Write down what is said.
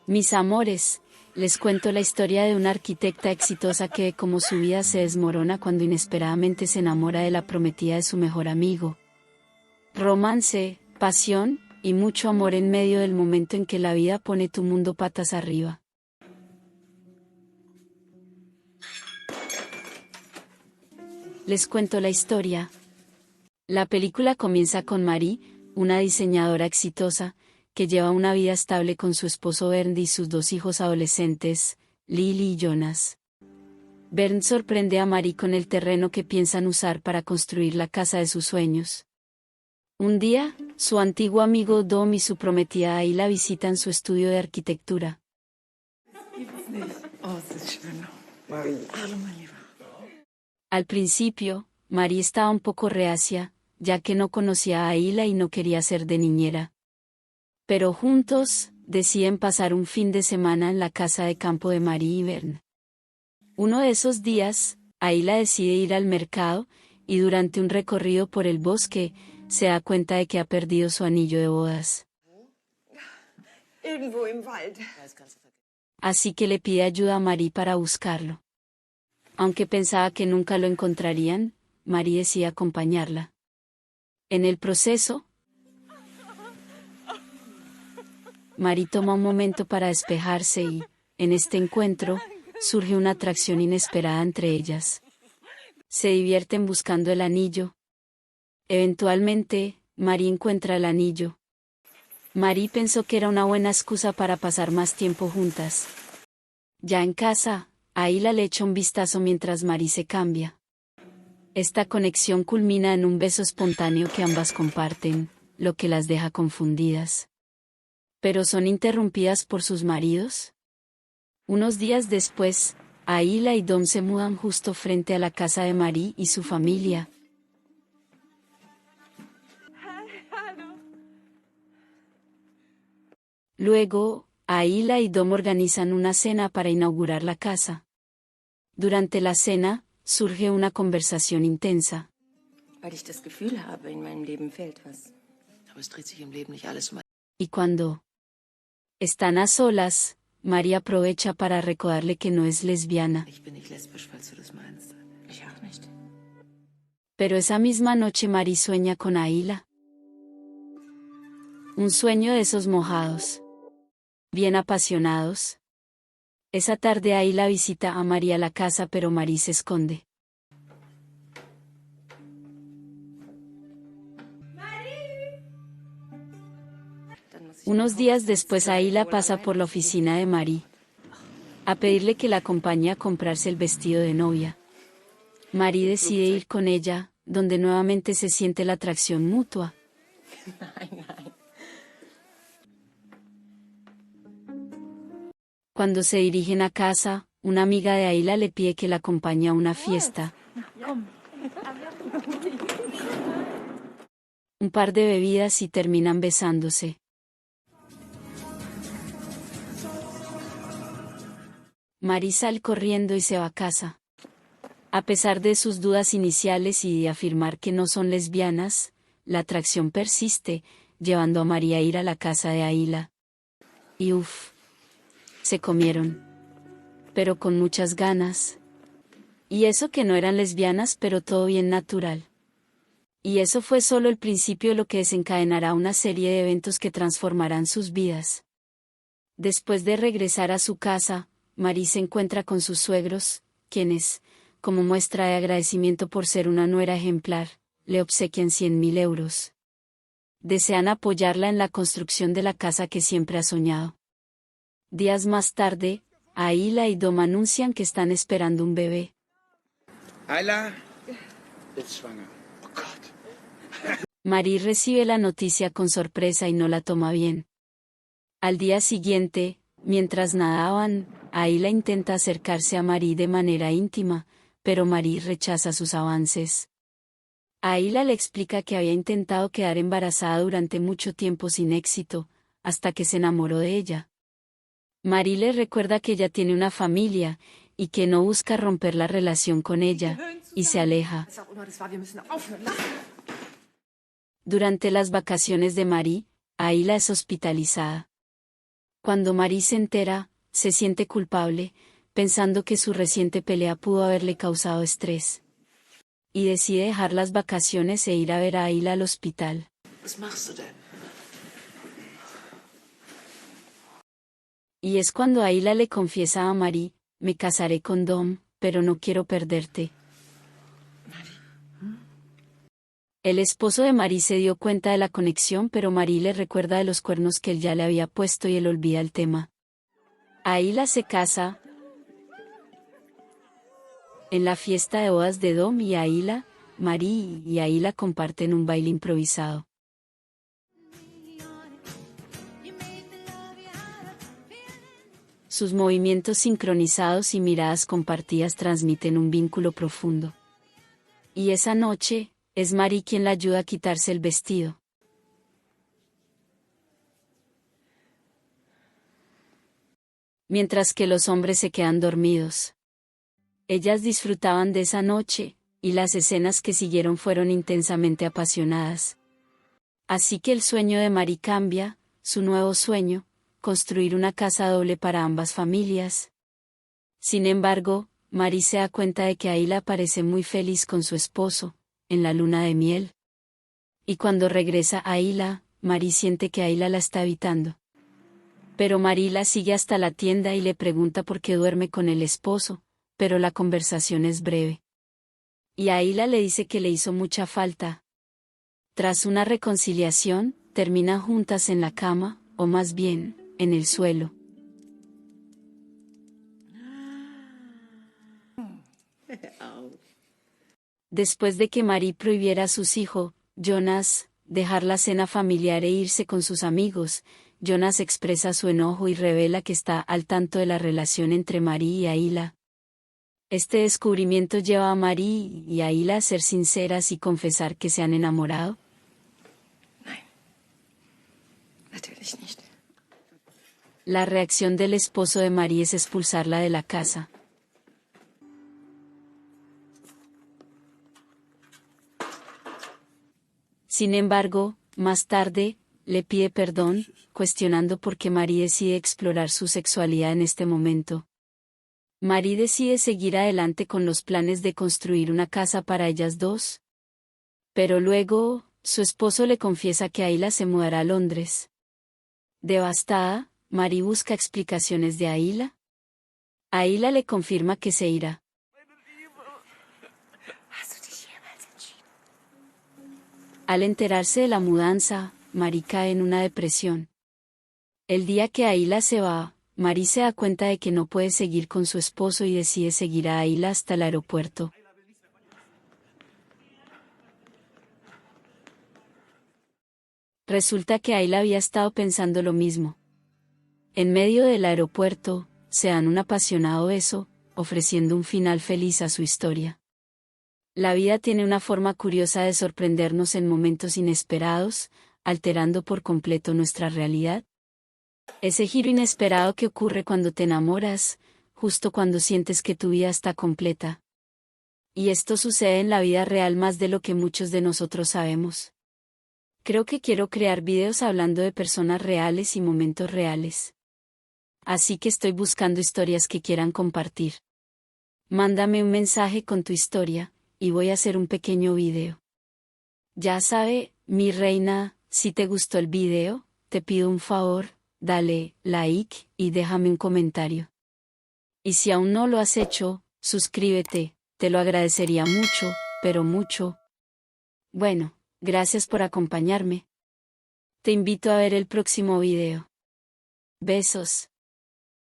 Mis amores, les cuento la historia de una arquitecta exitosa que ve cómo su vida se desmorona cuando inesperadamente se enamora de la prometida de su mejor amigo. Romance, pasión, y mucho amor en medio del momento en que la vida pone tu mundo patas arriba. Les cuento la historia. La película comienza con Marie, una diseñadora exitosa, que lleva una vida estable con su esposo Bernd y sus dos hijos adolescentes, Lily y Jonas. Bernd sorprende a Marie con el terreno que piensan usar para construir la casa de sus sueños. Un día, su antiguo amigo Dom y su prometida Ayla visitan su estudio de arquitectura. Al principio, Marie estaba un poco reacia, ya que no conocía a Ayla y no quería ser de niñera. Pero juntos, deciden pasar un fin de semana en la casa de campo de Marie y Bernd. Uno de esos días, Ayla decide ir al mercado, y durante un recorrido por el bosque, se da cuenta de que ha perdido su anillo de bodas. Así que le pide ayuda a Marie para buscarlo. Aunque pensaba que nunca lo encontrarían, Marie decide acompañarla. En el proceso, Marie toma un momento para despejarse y, en este encuentro, surge una atracción inesperada entre ellas. Se divierten buscando el anillo. Eventualmente, Marie encuentra el anillo. Marie pensó que era una buena excusa para pasar más tiempo juntas. Ya en casa, Ayla le echa un vistazo mientras Marie se cambia. Esta conexión culmina en un beso espontáneo que ambas comparten, lo que las deja confundidas. ¿Pero son interrumpidas por sus maridos? Unos días después, Ayla y Dom se mudan justo frente a la casa de Marie y su familia. Luego, Ayla y Dom organizan una cena para inaugurar la casa. Durante la cena, surge una conversación intensa. Y cuando están a solas, Marie aprovecha para recordarle que no es lesbiana. Pero esa misma noche Marie sueña con Ayla. Un sueño de esos mojados, bien apasionados. Esa tarde Ayla visita a Marie a la casa, pero Marie se esconde. Unos días después Ayla pasa por la oficina de Marie a pedirle que la acompañe a comprarse el vestido de novia. Marie decide ir con ella, donde nuevamente se siente la atracción mutua. Cuando se dirigen a casa, una amiga de Ayla le pide que la acompañe a una fiesta. Un par de bebidas y terminan besándose. Marie sale corriendo y se va a casa. A pesar de sus dudas iniciales y de afirmar que no son lesbianas, la atracción persiste, llevando a Marie a ir a la casa de Ayla. Y se comieron. Pero con muchas ganas. Y eso que no eran lesbianas, pero todo bien natural. Y eso fue solo el principio de lo que desencadenará una serie de eventos que transformarán sus vidas. Después de regresar a su casa, Marie se encuentra con sus suegros, quienes, como muestra de agradecimiento por ser una nuera ejemplar, le obsequian 100.000 euros. Desean apoyarla en la construcción de la casa que siempre ha soñado. Días más tarde, Ayla y Dom anuncian que están esperando un bebé. Ayla ist schwanger. Oh Gott. Marie recibe la noticia con sorpresa y no la toma bien. Al día siguiente, mientras nadaban, Ayla intenta acercarse a Marie de manera íntima, pero Marie rechaza sus avances. Ayla le explica que había intentado quedar embarazada durante mucho tiempo sin éxito, hasta que se enamoró de ella. Marie le recuerda que ella tiene una familia, y que no busca romper la relación con ella, y se aleja. Durante las vacaciones de Marie, Ayla es hospitalizada. Cuando Marie se entera, se siente culpable, pensando que su reciente pelea pudo haberle causado estrés. Y decide dejar las vacaciones e ir a ver a Ayla al hospital. Was machst du denn? Y es cuando Ayla le confiesa a Marie, me casaré con Dom, pero no quiero perderte. El esposo de Marie se dio cuenta de la conexión, pero Marie le recuerda de los cuernos que él ya le había puesto y él olvida el tema. Ayla se casa. En la fiesta de bodas de Dom y Ayla, Marie y Ayla comparten un baile improvisado. Sus movimientos sincronizados y miradas compartidas transmiten un vínculo profundo. Y esa noche, es Marie quien la ayuda a quitarse el vestido. Mientras que los hombres se quedan dormidos. Ellas disfrutaban de esa noche, y las escenas que siguieron fueron intensamente apasionadas. Así que el sueño de Marie cambia, su nuevo sueño, construir una casa doble para ambas familias. Sin embargo, Marie se da cuenta de que Ayla parece muy feliz con su esposo, en la luna de miel. Y cuando regresa a Ayla, Marie siente que Ayla la está evitando. Pero Marie la sigue hasta la tienda y le pregunta por qué duerme con el esposo, pero la conversación es breve. Y Ayla le dice que le hizo mucha falta. Tras una reconciliación, terminan juntas en la cama, o más bien, en el suelo. Después de que Marie prohibiera a sus hijos, Jonas, dejar la cena familiar e irse con sus amigos, Jonas expresa su enojo y revela que está al tanto de la relación entre Marie y Ayla. Este descubrimiento lleva a Marie y a Ayla a ser sinceras y confesar que se han enamorado. Nein, natürlich nicht. La reacción del esposo de Marie es expulsarla de la casa. Sin embargo, más tarde, le pide perdón, cuestionando por qué Marie decide explorar su sexualidad en este momento. Marie decide seguir adelante con los planes de construir una casa para ellas dos. Pero luego, su esposo le confiesa que Ayla se mudará a Londres. Devastada, Marie busca explicaciones de Ayla. Ayla le confirma que se irá. Hast du dich jemals entschieden? Al enterarse de la mudanza, Marie cae en una depresión. El día que Ayla se va, Marie se da cuenta de que no puede seguir con su esposo y decide seguir a Ayla hasta el aeropuerto. Resulta que Ayla había estado pensando lo mismo. En medio del aeropuerto, se dan un apasionado beso, ofreciendo un final feliz a su historia. La vida tiene una forma curiosa de sorprendernos en momentos inesperados, alterando por completo nuestra realidad. Ese giro inesperado que ocurre cuando te enamoras, justo cuando sientes que tu vida está completa. Y esto sucede en la vida real más de lo que muchos de nosotros sabemos. Creo que quiero crear videos hablando de personas reales y momentos reales. Así que estoy buscando historias que quieran compartir. Mándame un mensaje con tu historia, y voy a hacer un pequeño video. Ya sabe, mi reina, si te gustó el video, te pido un favor, dale like y déjame un comentario. Y si aún no lo has hecho, suscríbete, te lo agradecería mucho, pero mucho. Bueno, gracias por acompañarme. Te invito a ver el próximo video. Besos.